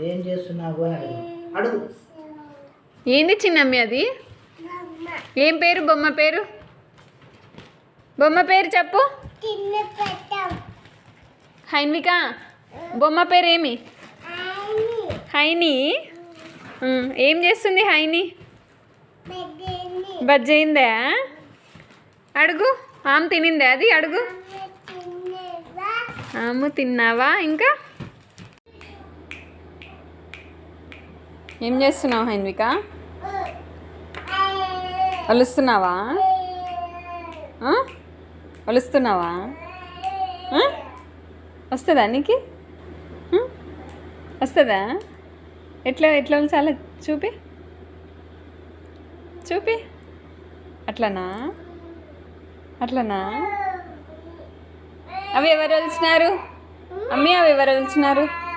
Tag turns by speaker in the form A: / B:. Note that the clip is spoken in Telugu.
A: ఏం చేస్తున్నావు అని అడుగు.
B: ఏంది చిన్నమ్మి అది? ఏం పేరు? బొమ్మ పేరు? బొమ్మ పేరు చెప్పు. హైన్విక, బొమ్మ పేరు ఏమి? హైని. ఏం చేస్తుంది హైని? బజ్జయిందా? అడుగు. ఆమె తినిందా అది? అడుగు. ఆమె తిన్నావా? ఇంకా ఏం చేస్తున్నావు హైన్విక? వలుస్తున్నావా? వలుస్తున్నావా? వస్తుందా నీకు? వస్తుందా? ఎట్లా ఎట్లా చాలా చూపి చూపి. అట్లనా? అట్లనా? అవి ఎవరు వలిచినారు? అమ్మి, అవి ఎవరు వలిచినారు?